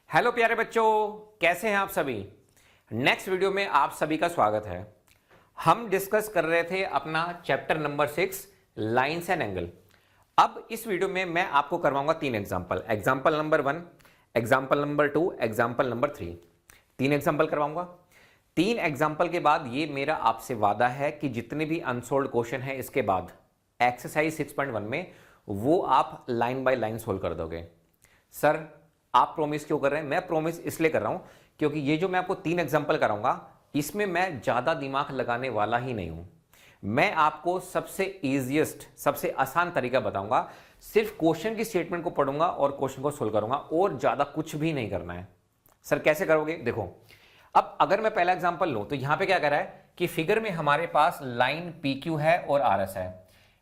Hello प्यारे बच्चों, कैसे हैं आप सभी। नेक्स्ट वीडियो में आप सभी का स्वागत है। हम डिस्कस कर रहे थे अपना chapter number 6 lines and angle. अब इस वीडियो में मैं आपको करवाऊंगा 3 example. Example number 1, example number 2, example number 3। 3 example करवाऊंगा। 3 एग्जांपल के बाद ये मेरा आपसे वादा है कि जितने भी अनसोल्व्ड क्वेश्चन है इसके बाद एक्सरसाइज 6.1 में वो आप लाइन बाय लाइन सोल्व कर दोगे। सर आप प्रॉमिस क्यों कर रहे हैं? मैं प्रॉमिस इसलिए कर रहा हूं क्योंकि ये जो मैं आपको 3 एग्जांपल कराऊंगा इसमें मैं ज्यादा दिमाग लगाने वाला ही नहीं हूं। मैं आपको सबसे इजीएस्ट, सबसे आसान तरीका बताऊंगा। सिर्फ क्वेश्चन की स्टेटमेंट को पढ़ूंगा और क्वेश्चन को सोल्व करूंगा और ज्यादा कुछ भी नहीं करना है। सर कैसे करोगे? देखो, अब अगर मैं पहला एग्जांपल लूं तो यहां पे क्या कर रहा है कि फिगर में हमारे पास लाइन PQ है और RS है।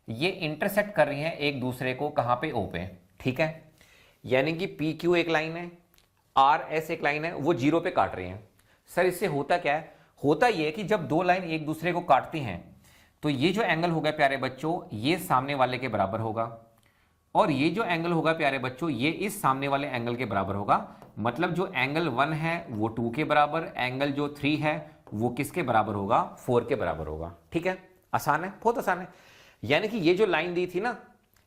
ये इंटरसेक्ट कर रही है एक दूसरे को कहां पे? O पे। ठीक है, यानी कि PQ एक लाइन है, RS एक लाइन है, वो 0 पे काट रही हैं। सर इससे होता क्या है? होता ये है कि जब दो लाइन एक दूसरे को काटती हैं तो ये जो एंगल होगा प्यारे बच्चों ये सामने वाले के बराबर होगा और ये जो एंगल होगा प्यारे बच्चों ये इस सामने वाले एंगल के बराबर होगा। मतलब जो एंगल 1 है वो 2 के बराबर, एंगल जो 3 है वो किसके बराबर होगा? 4 के बराबर होगा। ठीक है, आसान है, बहुत आसान है। यानी कि ये जो लाइन दी थी ना,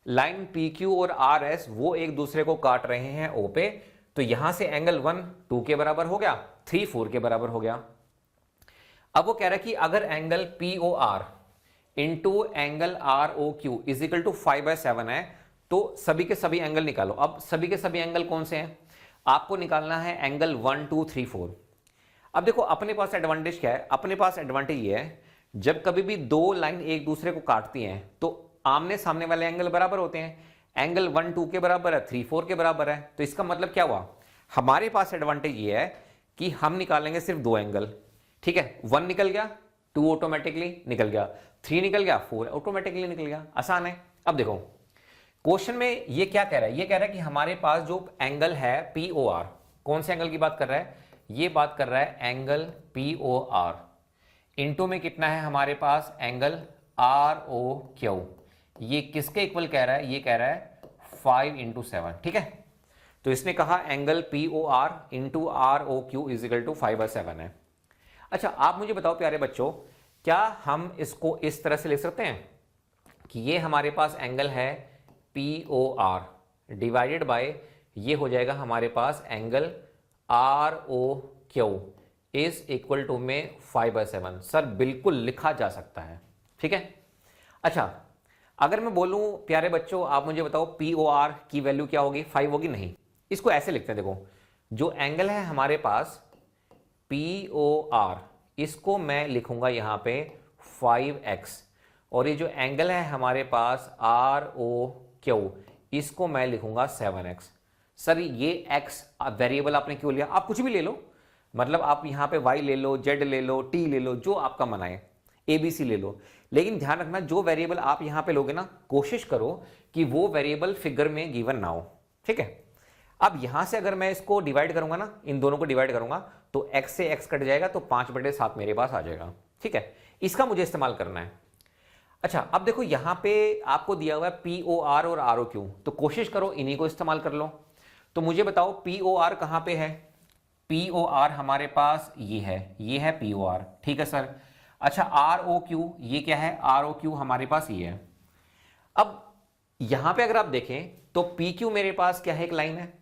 लाइन PQ और RS वो एक दूसरे को काट रहे हैं O पे, तो यहां से एंगल 1 2 के बराबर हो गया, 3 4 के बराबर हो गया। अब वो कह रहा है कि अगर angle POR into angle ROQ is equal to 5/7 है तो सभी के सभी एंगल निकालो। अब सभी के सभी एंगल कौन से हैं? आपको निकालना है एंगल 1 2 3 4। अब देखो अपने पास एडवांटेज क्या है? अपने पास एडवांटेज ये है जब कभी भी दो लाइन एक दूसरे को काटती हैं तो आमने सामने वाले एंगल बराबर होते हैं। एंगल 1 2 के बराबर है, 3 4 के बराबर है। तो इसका मतलब क्या हुआ? हमारे पास एडवांटेज ये है कि हम निकालेंगे सिर्फ दो एंगल। ठीक है, 1 निकल गया, 2 ऑटोमेटिकली निकल गया, 3 निकल गया, 4 ऑटोमेटिकली निकल गया। आसान है। अब देखो क्वेश्चन में ये क्या कह रहा है? ये कह रहा है कि हमारे पास जो एंगल है POR, कौन से एंगल की बात कर रहा है? ये बात कर रहा है एंगल POR। इंटू में कितना है हमारे पास? Angle ROQ। ये किसके इक्वल कह रहा है? ये कह रहा है 5 इंटू 7। ठीक है, तो इसने कहा angle POR into ROQ is equal to 5/7 है। अच्छा आप मुझे बताओ प्यारे बच्चों, क्या हम इसको इस तरह से लिख सकते हैं कि ये हमारे पास एंगल है POR डिवाइडेड बाय ये हो जाएगा हमारे पास angle ROQ is equal to में 5/7? सर बिल्कुल लिखा जा सकता है। ठीक है, अच्छा अगर मैं बोलूं प्यारे बच्चों आप मुझे बताओ POR की वैल्यू क्या होगी? 5 होगी? नहीं, इसको ऐसे लिखते हैं। देखो जो एंगल है हमारे पास POR इसको मैं लिखूंगा यहां पे 5x और ये जो एंगल है हमारे पास ROQ इसको मैं लिखूंगा 7x। सर ये x वेरिएबल आपने क्यों लिया? आप कुछ भी ले लो, मतलब आप यहां पे y ले लो, z ले लो, t ले लो, जो आपका मन आए, ABC ले लो। लेकिन ध्यान रखना जो वेरिएबल आप यहां पे लोगे ना, कोशिश करो कि वो वेरिएबल फिगर में गिवन ना हो। ठीक है, अब यहां से अगर मैं इसको डिवाइड करूंगा ना, इन दोनों को डिवाइड करूंगा तो x से x कट जाएगा तो 5/7 मेरे पास आ जाएगा। ठीक है, इसका मुझे इस्तेमाल करना है। अच्छा अब देखो यहां पे आपको दिया हुआ है POR और ROQ, तो कोशिश करो इन्हीं को इस्तेमाल कर लो। तो मुझे बताओ POR कहां पे है? POR हमारे पास ये है POR। ठीक है सर। अच्छा ROQ ये क्या है? ROQ हमारे पास ये है। अब यहां पे अगर आप देखें तो PQ मेरे पास क्या है? एक लाइन है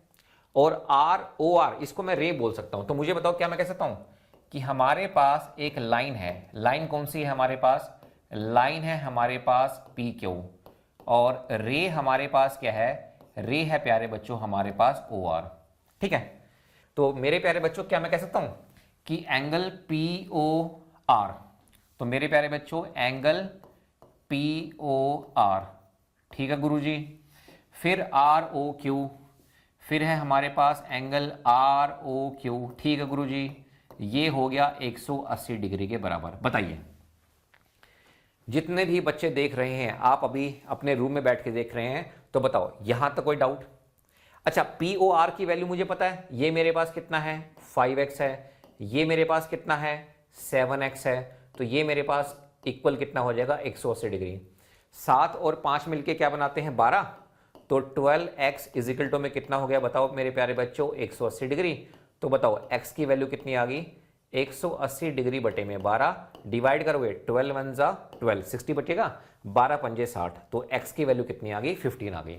और ROR इसको मैं रे बोल सकता हूं। तो मुझे बताओ क्या मैं कह सकता हूं कि हमारे पास एक लाइन है। लाइन कौन सी है हमारे पास? लाइन है हमारे पास PQ और रे हमारे पास क्या है? रे है प्यारे बच्चों हमारे पास OR। ठीक है, तो मेरे प्यारे बच्चों क्या मैं कह सकता हूं कि एंगल POR, तो मेरे प्यारे बच्चों एंगल POR। ठीक है गुरुजी, फिर ROQ, फिर है हमारे पास एंगल ROQ। ठीक है गुरुजी, ये हो गया 180 डिग्री के बराबर। बताइए जितने भी बच्चे देख रहे हैं, आप अभी अपने रूम में बैठ के देख रहे हैं, तो बताओ यहां तक कोई डाउट? अच्छा POR की वैल्यू मुझे पता है, ये मेरे पास कितना है? 5x है। ये मेरे पास कितना है? 7x है। तो ये मेरे पास इक्वल कितना हो जाएगा? 180 डिग्री। 7 और 5 मिलके क्या बनाते हैं? 12। तो 12x इजिकल टू में कितना हो गया बताओ मेरे प्यारे बच्चों, 180 डिग्री। तो बताओ x की वैल्यू कितनी आ गई, 180 डिग्री बटे में 12, डिवाइड करोगे 12 1 जा 12, 60 बचेगा, 12 पंजे 60, तो x की वैल्यू कितनी आ गई, 15 आ गई।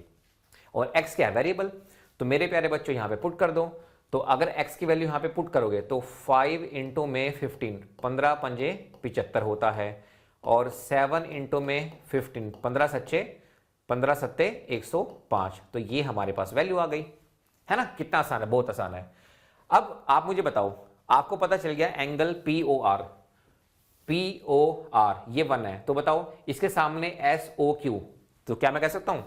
और x क्या है, वेरिएबल, तो मेरे प्यारे बच्चों यहां पे पुट कर दो। तो अगर x की वैल्यू यहां पे पुट करोगे तो 5 इंटू में 15, 15 पंजे 75 होता है, और 7 इंटू में 15, 15 सच्चे 15 सत्ते 105, तो ये हमारे पास वैल्यू आ गई, है ना। कितना आसान है, बहुत आसान है। अब आप मुझे बताओ, आपको पता चल गया एंगल POR, ये 1 है, तो बताओ इसके सामने SOQ, तो क्या मैं कह सकता हूं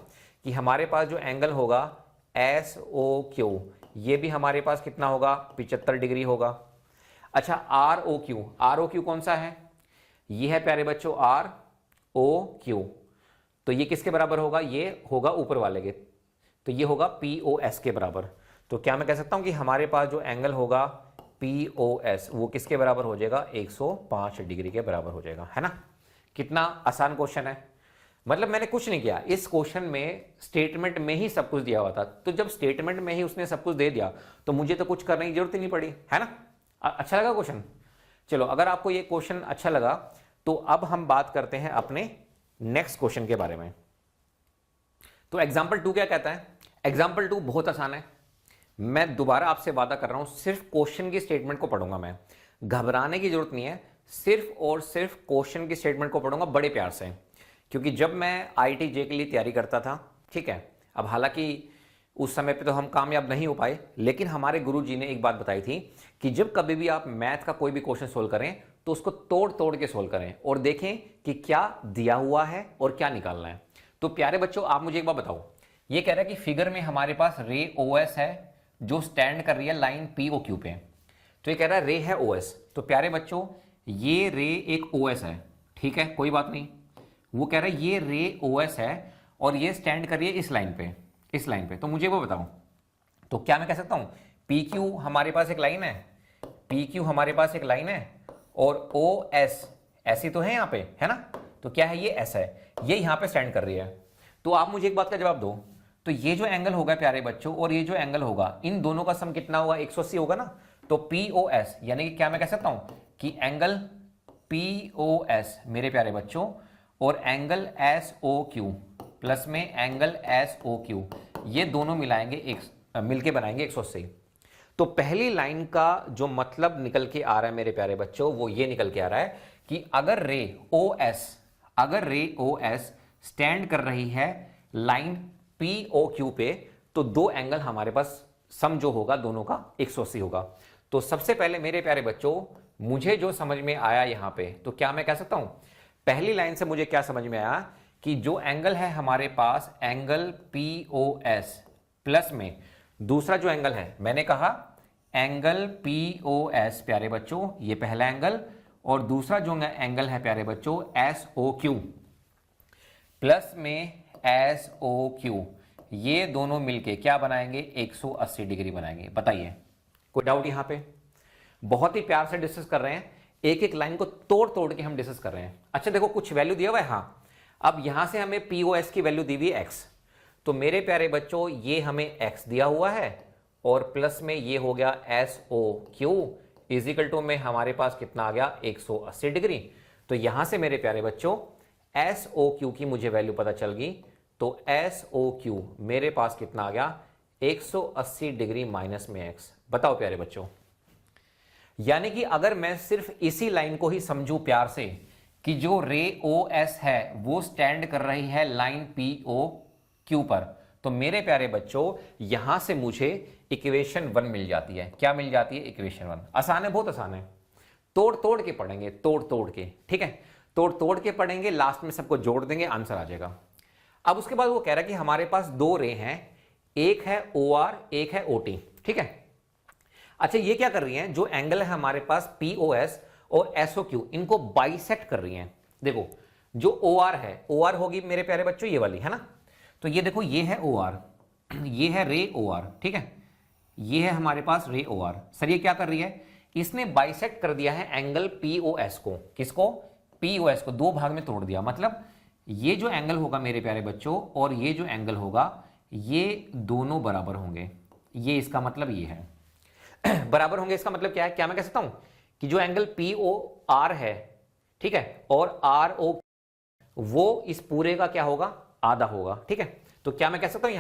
कि हमारे पास जो एंगल होगा SOQ, ये भी हमारे पास कितना होगा, 75 डिग्री होगा। अच्छा ROQ कौन सा है, ये है प्यारे बच्चों ROQ, तो ये किसके बराबर होगा, ये होगा ऊपर वाले के, तो ये होगा POS के बराबर। तो क्या मैं कह सकता हूं कि हमारे पास जो एंगल होगा POS वो किसके बराबर हो जाएगा, 105 डिग्री के बराबर हो जाएगा, है ना। कितना आसान क्वेश्चन है, मतलब मैंने कुछ नहीं किया, इस क्वेश्चन में स्टेटमेंट में ही सब कुछ दिया हुआ था, तो जब स्टेटमेंट में ही उसने सब कुछ दे दिया तो मुझे तो कुछ करने की जरूरत ही नहीं पड़ी, है ना। अच्छा लगा क्वेश्चन। चलो अगर आपको ये क्वेश्चन अच्छा लगा तो अब हम बात करते हैं अपने नेक्स्ट क्वेश्चन के बारे में। तो एग्जाम्पल 2 क्या कहता है, एग्जाम्पल 2 बहुत आसान है, मैं दोबारा आपसे वादा कर रहा हूं, सिर्फ क्वेश्चन की स्टेटमेंट को पढ़ूंगा, मैं घबराने की जरूरत नहीं है, सिर्फ और सिर्फ क्वेश्चन की स्टेटमेंट को पढ़ूंगा बड़े प्यार से, क्योंकि जब मैं IIT-JEE के लिए तैयारी करता था, ठीक है, अब हालांकि उस समय पे तो हम कामयाब नहीं हो पाए, लेकिन हमारे गुरुजी ने एक बात बताई थी कि जब कभी भी आप मैथ का कोई भी क्वेश्चन सोल्व करें तो उसको तोड़ तोड़ के सोल्व करें और देखें कि क्या दिया हुआ है और क्या निकालना है। तो प्यारे बच्चों आप मुझे एक बात बताओ, ये कह रहा है कि फिगर में हमारे पास रे OS है जो स्टैंड कर रही है लाइन POQ पे, तो ये कह रहा है रे है OS, तो प्यारे बच्चों ये रे एक OS है, ठीक है, कोई बात नहीं, वो कह रहा है ये रे OS है और ये स्टैंड कर रही है इस लाइन पे, इस लाइन पे, तो मुझे वो बताओ, तो क्या मैं कह सकता हूं PQ हमारे पास एक लाइन है, PQ हमारे पास एक लाइन है और OS ऐसी तो है यहां पे, है ना, तो क्या है ये S है, ये यहां पे स्टैंड कर रही है। तो आप मुझे एक बात का जवाब दो, तो ये जो एंगल होगा प्यारे बच्चों और ये जो एंगल होगा, इन दोनों का सम कितना होगा, 180 होगा ना, तो POS यानी कि क्या मैं कह सकता हूं कि एंगल POS मेरे प्यारे बच्चों और एंगल SOQ प्लस में एंगल SOQ, ये दोनों मिलाएंगे मिलके बनाएंगे 180। तो पहली लाइन का जो मतलब निकल के आ रहा है मेरे प्यारे बच्चों वो ये निकल के आ रहा है कि अगर रे OS स्टैंड कर रही है लाइन POQ पे, तो दो एंगल हमारे पास सम जो होगा दोनों का 180 होगा। तो सबसे पहले मेरे प्यारे बच्चों मुझे जो समझ में आया यहां पे, तो क्या मैं कह सकता हूं, पहली लाइन से मुझे क्या समझ में आया कि जो एंगल है हमारे पास एंगल POS प्लस में दूसरा जो एंगल है, मैंने कहा एंगल POS प्यारे बच्चों ये पहला एंगल, और दूसरा जो एंगल है प्यारे बच्चों SOQ प्लस में SOQ, ये दोनों मिलके क्या बनाएंगे, 180 डिग्री बनाएंगे। बताइए कोई डाउट यहां पे? बहुत ही प्यार से डिस्कस कर रहे हैं, एक एक लाइन को तोड़ तोड़ के हम डिस्कस कर रहे हैं। अच्छा देखो कुछ वैल्यू दिया हुआ है, हाँ, अब यहां से हमें POS की वैल्यू दी हुई है x, तो मेरे प्यारे बच्चों ये हमें x दिया हुआ है और प्लस में ये हो गया SOQ इजिकल टू में हमारे पास कितना आ गया, 180 डिग्री। तो यहां से मेरे प्यारे बच्चों SOQ की मुझे वैल्यू पता चल गई, तो SOQ मेरे पास कितना आ गया, 180 डिग्री माइनस में x। बताओ प्यारे बच्चों, यानी कि अगर मैं सिर्फ इसी लाइन को ही समझूं प्यार से कि जो रे OS है वो स्टैंड कर रही है लाइन POQ पर, तो मेरे प्यारे बच्चों यहां से मुझे इक्वेशन 1 मिल जाती है। क्या मिल जाती है, इक्वेशन 1। आसान है, बहुत आसान है, तोड़ तोड़ के पढ़ेंगे, तोड़ तोड़ के, ठीक है, तोड़ तोड़ के पढ़ेंगे, लास्ट में सबको जोड़ देंगे, आंसर आ जाएगा। अब उसके बाद वो कह रहा है कि हमारे पास दो रे हैं, एक है OR एक है OT, ठीक है। अच्छा ये क्या कर रही हैं, जो एंगल है हमारे पास POS और SOQ इनको बाइसेक्ट कर रही हैं। देखो जो OR है, OR होगी मेरे प्यारे बच्चों ये वाली, है ना, तो ये देखो ये है OR, ये है रे OR, ठीक है, ये है हमारे पास रे OR। सर ये क्या कर रही है, इसने बाइसेक्ट कर दिया है एंगल POS को, किसको, POS को दो भाग में तोड़ दिया। मतलब ये जो एंगल होगा मेरे प्यारे बच्चों और ये जो एंगल होगा ये दोनों बराबर होंगे, ये इसका मतलब ये है बराबर होंगे। इसका मतलब क्या है, क्या मैं कह सकता हूं कि जो एंगल पी ओ आर है, ठीक है, और आर ओ, वो इस पूरे का क्या होगा, आधा होगा, ठीक है। तो क्या मैं कह सकता हूं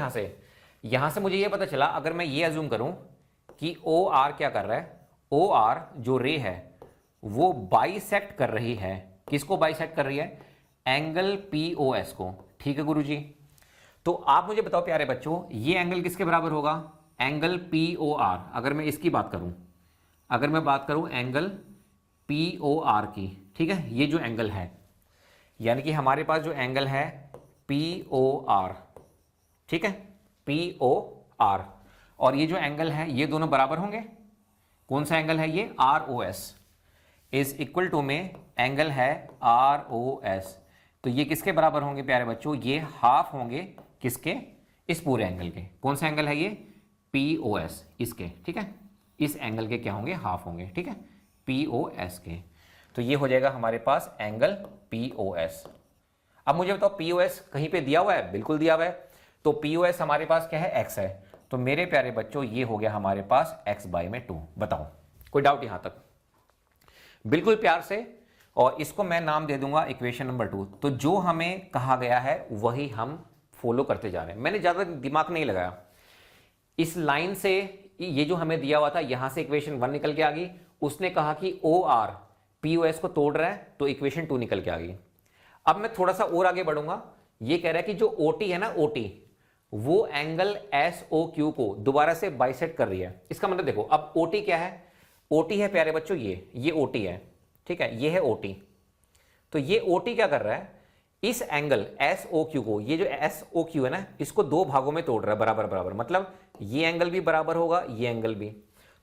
यहां से मुझे ये पता चला, अगर मैं ये अज्यूम करूं कि ओ आर क्या कर रहा है, ओ आर जो रे है वो बाइसेक्ट कर रही है, किसको बाइसेक्ट कर रही है, एंगल पी ओ एस को, ठीक है गुरुजी। तो आप मुझे बताओ प्यारे बच्चों, ये एंगल किसके बराबर होगा, एंगल पी ओ आर। अगर मैं इसकी बात करूं, अगर मैं बात करूं एंगल पी ओ आर की, ठीक है, ये जो एंगल है, यानी कि हमारे पास जो एंगल है पी ओ आर, ठीक है, पी ओ आर, और ये जो एंगल है ये दोनों बराबर होंगे। कौन सा एंगल है ये, R O S is equal to में एंगल है आर ओ एस। तो ये किसके बराबर होंगे प्यारे बच्चों, ये हाफ होंगे किसके, इस पूरे एंगल के। कौन सा एंगल है ये, पी ओ एस, इसके, ठीक है, इस एंगल के क्या होंगे, हाफ होंगे, ठीक है, पी ओ एस के। तो ये हो जाएगा हमारे पास एंगल पी ओ एस। अब मुझे बताओ पी ओ एस कहीं पे दिया हुआ है, बिल्कुल दिया हुआ है। तो पी ओ एस हमारे पास क्या है, एक्स है। तो मेरे प्यारे बच्चों ये हो गया हमारे पास एक्स बाई में 2। बताओ कोई डाउट यहां तक, बिल्कुल प्यार से। और इसको मैं नाम दे दूंगा इक्वेशन नंबर 2। तो जो हमें कहा गया है वही हम फॉलो करते जा रहे हैं। मैंने ज्यादा दिमाग नहीं लगाया, इस लाइन से ये जो हमें दिया हुआ था यहां से इक्वेशन 1 निकल के आ गई। उसने कहा कि O R P O S को तोड़ रहा है, तो इक्वेशन 2 निकल के आ गई। अब मैं थोड़ा सा और आगे बढ़ूंगा, ये कह रहा है कि जो ओ टी है ना, ओ टी वो एंगल एस ओ क्यू को दोबारा से बाइसेक्ट कर रही है। इसका मतलब देखो, अब ओ टी क्या है, ओ टी है प्यारे बच्चों ये ओ टी है, ठीक है, ये है ओ टी। तो ये ओ टी क्या कर रहा है, इस एंगल एस ओ क्यू को, ये जो एस ओ क्यू है ना, इसको दो भागों में तोड़ रहा है बराबर बराबर। मतलब ये एंगल भी बराबर होगा, ये एंगल भी।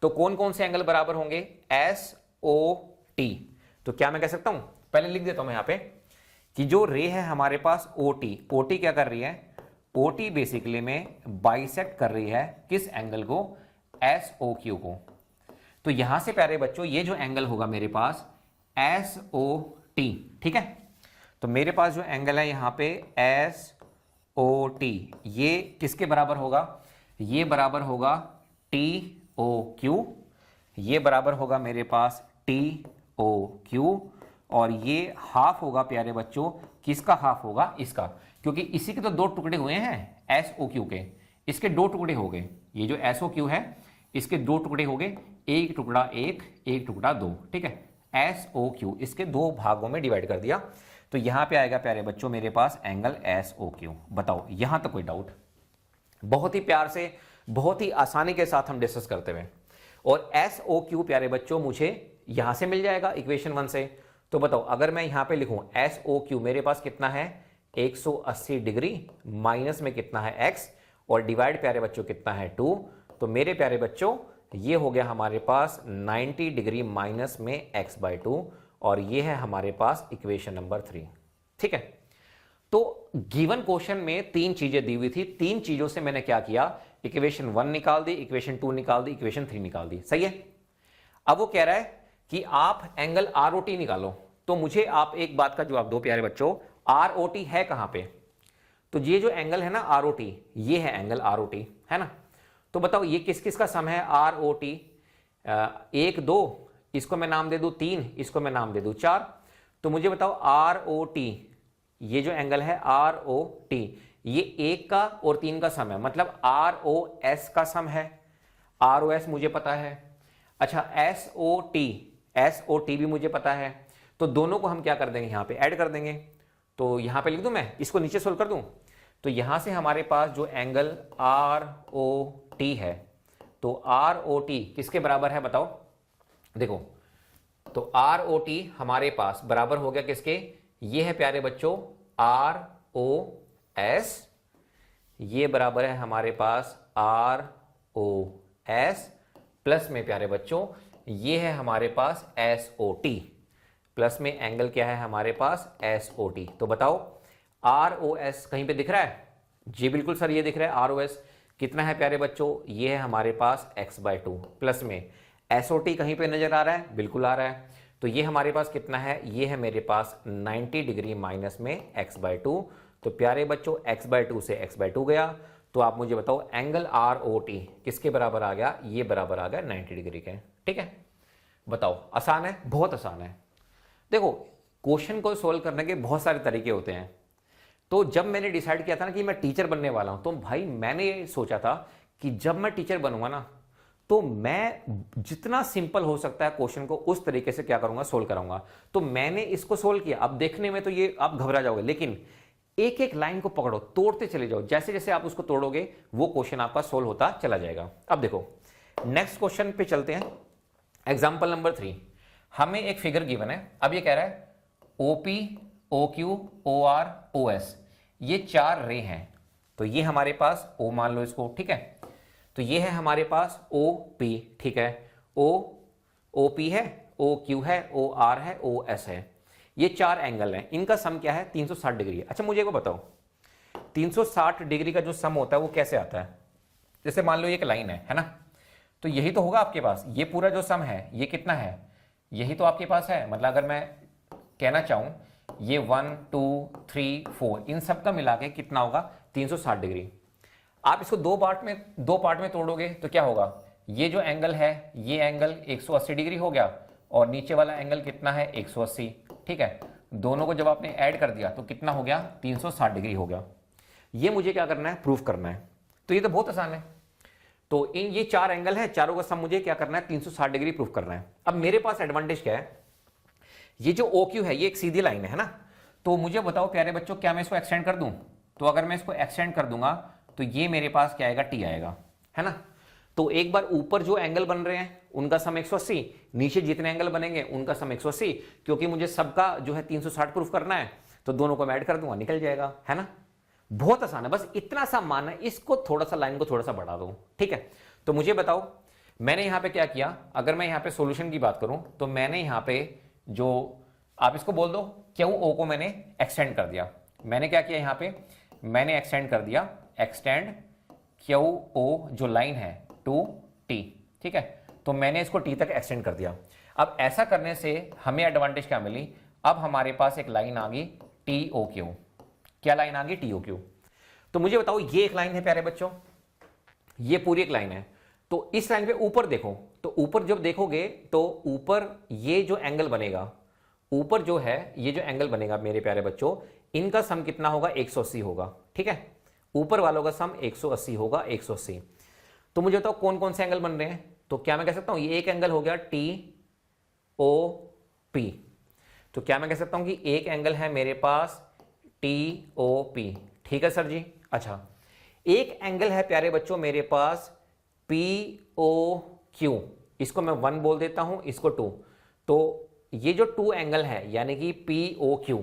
तो कौन कौन से एंगल बराबर होंगे, एस ओ टी। तो क्या मैं कह सकता हूं, पहले लिख देता हूं मैं यहां पे कि जो रे है हमारे पास ओ टी क्या कर रही है, ओ टी बेसिकली में बाइसेक्ट कर रही है किस एंगल को, एस ओ क्यू को। तो यहां से प्यारे बच्चों ये जो एंगल होगा मेरे पास एस ओ टी, ठीक है। तो मेरे पास जो एंगल है यहां पे एस ओ टी, ये किसके बराबर होगा, ये बराबर होगा टी ओ क्यू, ये बराबर होगा मेरे पास टी ओ क्यू, और ये हाफ होगा प्यारे बच्चों, किसका हाफ होगा, इसका, क्योंकि इसी के तो दो टुकड़े हुए हैं एस ओ क्यू के, इसके दो टुकड़े हो गए। ये जो एस ओ क्यू है इसके दो टुकड़े हो गए, एक टुकड़ा एक टुकड़ा दो, ठीक है, एस ओ क्यू इसके दो भागों में डिवाइड कर दिया। तो यहां पे आएगा प्यारे बच्चों मेरे पास एंगल एस ओ क्यू। बताओ यहां तक कोई डाउट, बहुत ही प्यार से, बहुत ही आसानी के साथ हम डिस्कस करते हुए। और एस ओ क्यू प्यारे बच्चों मुझे यहां से मिल जाएगा इक्वेशन 1 से। तो बताओ अगर मैं यहां पे लिखूं एस ओ क्यू, मेरे पास कितना है 180 डिग्री, माइनस में कितना है x, और डिवाइड प्यारे बच्चों कितना है 2। तो मेरे प्यारे बच्चों ये हो गया हमारे पास 90 डिग्री माइनस में x बाई 2, और ये है हमारे पास इक्वेशन नंबर 3, ठीक है। तो गिवन क्वेश्चन में तीन चीजें दी हुई थी, तीन चीजों से मैंने क्या किया, इक्वेशन 1 निकाल दी, इक्वेशन 2 निकाल दी, इक्वेशन 3 निकाल दी, सही है। अब वो कह रहा है कि आप एंगल आर ओ टी निकालो। तो मुझे आप एक बात का जवाब दो प्यारे बच्चों, आर ओ टी है कहां पे, तो ये जो एंगल है ना आर ओ टी, ये है एंगल आर ओ टी, है ना। तो बताओ ये किस किस का सम है, आर ओ टी, 1 2, इसको मैं नाम दे दूं 3, इसको मैं नाम दे दूं 4। तो मुझे बताओ आर ओ टी, ये जो एंगल है आर ओ टी, ये 1 का और 3 का सम है, मतलब आर ओ एस का सम है। आर ओ एस मुझे पता है, अच्छा एस ओ टी भी मुझे पता है। तो दोनों को हम क्या कर देंगे, यहां पे ऐड कर देंगे। तो यहां पे लिख दूं मैं, इसको नीचे सोल्व कर दूं। तो यहां से हमारे पास जो एंगल आर ओ टी है, तो आर ओ टी किसके बराबर है बताओ, देखो तो आर ओ टी हमारे पास बराबर हो गया किसके, ये है प्यारे बच्चों आर ओ एस, ये बराबर है हमारे पास आर ओ एस, प्लस में प्यारे बच्चों ये है हमारे पास एस ओ टी, प्लस में एंगल क्या है हमारे पास एस ओ टी। तो बताओ आर ओ एस कहीं पे दिख रहा है, जी बिल्कुल सर ये दिख रहा है। आर ओ एस कितना है प्यारे बच्चों, ये है हमारे पास x बाई 2, प्लस में एस ओ टी कहीं पे नजर आ रहा है, बिल्कुल आ रहा है। तो ये हमारे पास कितना है, ये है मेरे पास 90 डिग्री माइनस में x बाई 2। तो प्यारे बच्चों x बाई 2 से x बाई 2 गया, तो आप मुझे बताओ एंगल आर ओ टी किसके बराबर आ गया, ये बराबर आ गया 90 डिग्री के। ठीक है, बताओ आसान है, बहुत आसान है। देखो क्वेश्चन को सोल्व करने के बहुत सारे तरीके होते हैं। तो जब मैंने डिसाइड किया था ना कि मैं टीचर बनने वाला हूं, तो भाई मैंने ये सोचा था कि जब मैं टीचर बनूंगा ना, तो मैं जितना सिंपल हो सकता है क्वेश्चन को उस तरीके से क्या करूंगा, सोल्व कराऊंगा। तो मैंने इसको सोल्व किया। अब देखने में तो ये आप घबरा जाओगे, लेकिन एक एक लाइन को पकड़ो, तोड़ते चले जाओ। जैसे जैसे आप उसको तोड़ोगे वो क्वेश्चन आपका सोल्व होता चला जाएगा। अब देखो नेक्स्ट क्वेश्चन पे चलते हैं। एग्जाम्पल नंबर 3, हमें एक फिगर गिवन है। अब ये कह रहा है OP, OQ, O R, O S, ये 4 रे हैं। तो ये हमारे पास ओ मान लो इसको, ठीक है। तो ये है हमारे पास ओ पी, ठीक है। ओ पी है, ओ क्यू है, ओ आर है, ओ एस है। ये 4 एंगल हैं, इनका सम क्या है, 360 डिग्री है। अच्छा मुझे को बताओ 360 डिग्री का जो सम होता है वो कैसे आता है। जैसे मान लो एक लाइन है ना, तो यही तो होगा आपके पास। ये पूरा जो सम है ये कितना है, यही तो आपके पास है। मतलब अगर मैं कहना चाहूं ये 1 2 3 4 इन सब का मिला के कितना होगा, 360 डिग्री। आप इसको दो पार्ट में तोड़ोगे तो क्या होगा, ये जो एंगल है ये एंगल 180 डिग्री हो गया और नीचे वाला एंगल कितना है 180। ठीक है, दोनों को जब आपने ऐड कर दिया तो कितना हो गया, 360 डिग्री हो गया। ये मुझे क्या करना है, प्रूफ करना है। तो ये तो बहुत आसान है। तो इन ये 4 एंगल है, चारों का सम मुझे क्या करना है, 360 डिग्री प्रूफ करना है। अब मेरे पास एडवांटेज क्या है, ये जो OQ है ये एक सीधी लाइन है ना। तो मुझे बताओ प्यारे बच्चों, क्या मैं इसको एक्सटेंड कर दूं। तो अगर मैं इसको एक्सटेंड कर दूंगा तो ये मेरे पास क्या आएगा, T आएगा, है ना। तो एक बार ऊपर जो एंगल बन रहे हैं उनका सम 180, नीचे जितने एंगल बनेंगे उनका सम 180, क्योंकि मुझे सबका जो है 360 प्रूफ करना है। तो दोनों को मैं ऐड कर दूंगा, निकल जाएगा, है ना। बहुत आसान है, बस इतना सा मानना है। इसको थोड़ा सा, लाइन को थोड़ा सा बढ़ा दो, ठीक है। तो मुझे बताओ मैंने यहां पे क्या किया। अगर मैं यहां पे सॉल्यूशन की बात करूं तो मैंने यहां पे जो, आप इसको बोल दो क्यू ओ को मैंने एक्सटेंड कर दिया। मैंने क्या किया यहां पे, मैंने एक्सटेंड कर दिया, एक्सटेंड क्यू ओ जो लाइन है टू टी, ठीक है। तो मैंने इसको टी तक एक्सटेंड कर दिया। अब ऐसा करने से हमें एडवांटेज क्या मिली, अब हमारे पास एक लाइन आ गई टी ओ क्यू। क्या लाइन आ गई, टी ओ क्यू। तो मुझे बताओ ये एक लाइन है प्यारे बच्चों, ये पूरी एक लाइन है। तो इस लाइन पे ऊपर देखो, तो ऊपर जब देखोगे तो ऊपर ये जो एंगल बनेगा, ऊपर जो है ये जो एंगल बनेगा मेरे प्यारे बच्चों, इनका सम कितना होगा, 180 होगा, ठीक है। ऊपर वालों का सम 180 होगा, 180। तो मुझे बताओ कौन कौन से एंगल बन रहे हैं। तो क्या मैं कह सकता हूं, ये एक एंगल हो गया टी ओ पी। तो क्या मैं कह सकता हूं कि एक एंगल है मेरे पास टी ओ पी, ठीक है सर जी। अच्छा, एक एंगल है प्यारे बच्चों मेरे पास पी ओ क्यू, इसको मैं 1 बोल देता हूं, इसको 2। तो ये जो 2 एंगल है यानी कि पी ओ क्यू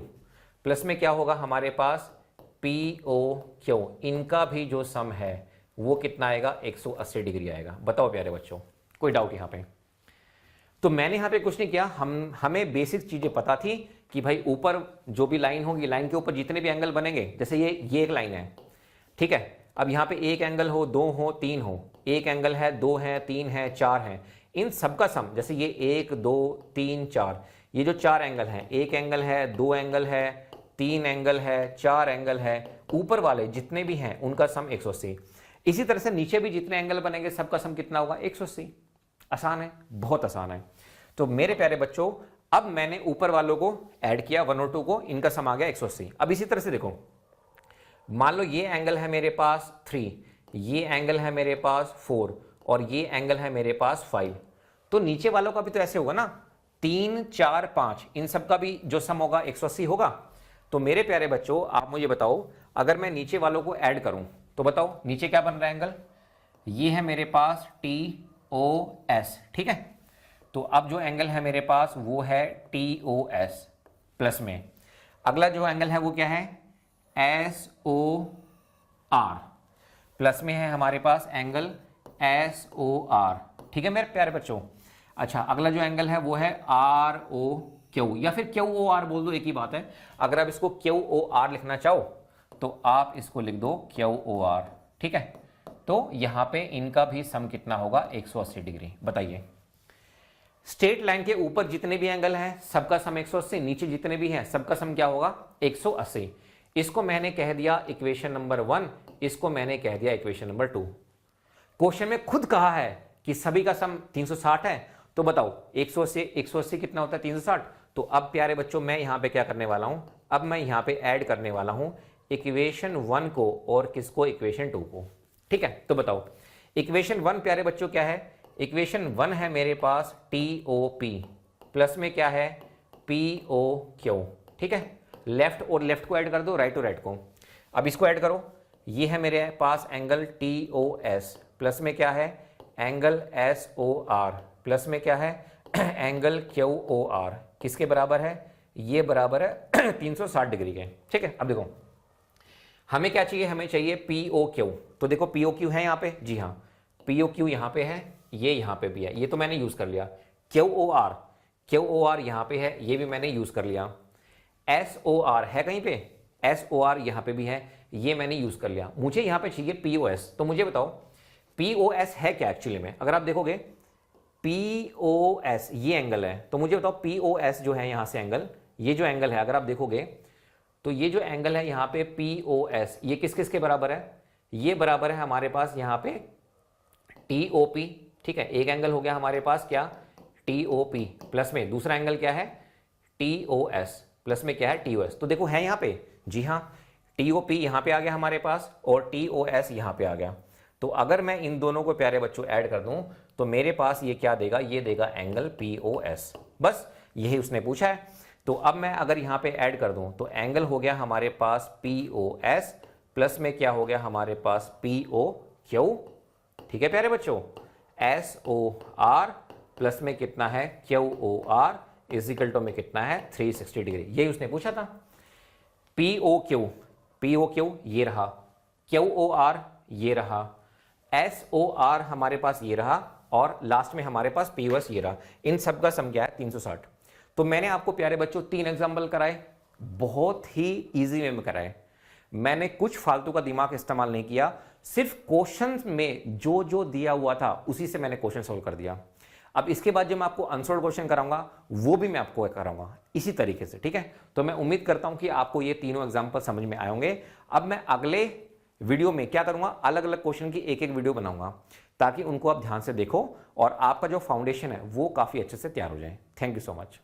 प्लस में क्या होगा हमारे पास पी ओ क्यू, इनका भी जो सम है वो कितना आएगा, 180 डिग्री आएगा। बताओ प्यारे बच्चों, कोई डाउट यहां पे। तो मैंने यहां पे कुछ नहीं किया, हमें बेसिक चीजें पता थी कि भाई ऊपर जो भी लाइन होगी, लाइन के ऊपर जितने भी एंगल बनेंगे, जैसे ये एक लाइन है, ठीक है। अब यहां पे एक एंगल हो, 2 हो, 3 हो, एक एंगल है, 2 है, 3 है, 4 है, इन सबका सम, जैसे ये 1 2 3 4, ये जो 4 एंगल हैं, एक एंगल है, 2 एंगल है, 3 एंगल है, 4 एंगल है, ऊपर वाले जितने भी हैं उनका सम 180। इसी तरह से नीचे भी जितने एंगल बनेंगे सबका सम कितना होगा, 180। आसान है, बहुत आसान है। तो मेरे प्यारे बच्चों, अब मैंने ऊपर वालों को ऐड किया 1 और 2 को, इनका सम आ गया 180। अब इसी तरह से देखो, मान लो ये एंगल है मेरे पास 3, ये एंगल है मेरे पास 4 और ये एंगल है मेरे पास 5। तो नीचे वालों का भी तो ऐसे होगा ना, 3 4 5, इन सब का भी जो सम होगा 180 होगा। तो मेरे प्यारे बच्चों आप मुझे बताओ, अगर मैं नीचे वालों को ऐड करूं तो बताओ नीचे क्या बन रहा है एंगल, ये है मेरे पास टी ओ एस, ठीक है। तो अब जो एंगल है मेरे पास वो है टी ओ एस प्लस में अगला जो एंगल है वो क्या है, एस ओ आर, प्लस में है हमारे पास एंगल एस ओ आर, ठीक है मेरे प्यारे बच्चों। अच्छा, अगला जो एंगल है वो है आर ओ क्यू, या फिर क्यू ओ आर बोल दो, एक ही बात है। अगर आप इसको क्यू ओ आर लिखना चाहो तो आप इसको लिख दो क्यू ओ आर, ठीक है। तो यहां पे इनका भी सम कितना होगा, 180 डिग्री। बताइए, स्ट्रेट लाइन के ऊपर जितने भी एंगल हैं सबका सम 180, नीचे जितने भी हैं सबका सम क्या होगा, 180। इसको मैंने कह दिया इक्वेशन नंबर 1, इसको मैंने कह दिया इक्वेशन नंबर 2। क्वेश्चन में खुद कहा है कि सभी का सम 360 है, तो बताओ 180 कितना होता है 360। तो अब प्यारे बच्चों मैं यहां पे क्या करने वाला हूं, अब मैं यहां पे ऐड करने वाला हूं इक्वेशन 1 को और किसको, इक्वेशन 2 को। ठीक है, तो बताओ इक्वेशन 1 प्यारे बच्चों क्या है, इक्वेशन 1 है मेरे पास TOP प्लस में क्या है POQ। ठीक है, लेफ्ट और लेफ्ट को ऐड कर दो, राइट और राइट को। अब इसको ऐड करो, ये है मेरे पास एंगल TOS प्लस में क्या है एंगल SOR प्लस में क्या है एंगल QOR। किसके बराबर है, ये बराबर है 360 डिग्री के। ठीक है, अब देखो हमें क्या चाहिए, हमें चाहिए POQ। तो देखो POQ है यहां पे, जी हाँ POQ यहां पे है, ये यहां पे भी है, ये तो मैंने यूज कर लिया। QOR यहां पे है, ये भी मैंने यूज कर लिया। SOR है कहीं पे, SOR यहां पे भी है, ये मैंने यूज कर लिया। मुझे यहां पे चाहिए POS। तो मुझे बताओ POS है क्या एक्चुअली में, अगर आप देखोगे POS ये एंगल है, तो मुझे बताओ POS जो है यहां से एंगल, ये जो एंगल है अगर आप देखोगे तो ये जो एंगल है यहां पे POS, ये किस किस के बराबर है, ये बराबर है हमारे पास यहां पे TOP। ठीक है, एक एंगल हो गया हमारे पास क्या TOP प्लस में दूसरा एंगल क्या है TOS प्लस में क्या है TOS। तो देखो है यहां पे, जी हाँ TOP यहां पे आ गया हमारे पास और TOS यहां पे आ गया। तो अगर मैं इन दोनों को प्यारे बच्चों ऐड कर दूं तो मेरे पास ये क्या देगा, ये देगा एंगल POS। बस यही उसने पूछा है। तो अब मैं अगर यहां पे ऐड कर दूं तो एंगल हो गया हमारे पास POS प्लस में क्या हो गया हमारे पास POQ। ठीक है प्यारे बच्चों, SOR प्लस में कितना है QOR इज इक्वल टू में कितना है 360 डिग्री। यही उसने पूछा था। POQ ये रहा, QOR ये रहा, SOR हमारे पास ये रहा और लास्ट में हमारे पास POS ये रहा। इन सब का सम क्या है 360। तो मैंने आपको प्यारे बच्चों 3 एग्जाम्पल कराए, बहुत ही इजी वे में कराए। मैंने कुछ फालतू का दिमाग इस्तेमाल नहीं किया, सिर्फ क्वेश्चन में जो जो दिया हुआ था उसी से मैंने क्वेश्चन सोल्व कर दिया। अब इसके बाद जो मैं आपको अनसोल्व क्वेश्चन कराऊंगा वो भी मैं आपको कराऊंगा इसी तरीके से। ठीक है, तो मैं उम्मीद करता हूं कि आपको ये तीनों एग्जाम्पल समझ में आए होंगे। अब मैं अगले वीडियो में क्या करूंगा, अलग अलग क्वेश्चन की एक एक वीडियो बनाऊंगा ताकि उनको आप ध्यान से देखो और आपका जो फाउंडेशन है वो काफी अच्छे से तैयार हो जाए। Thank you so much.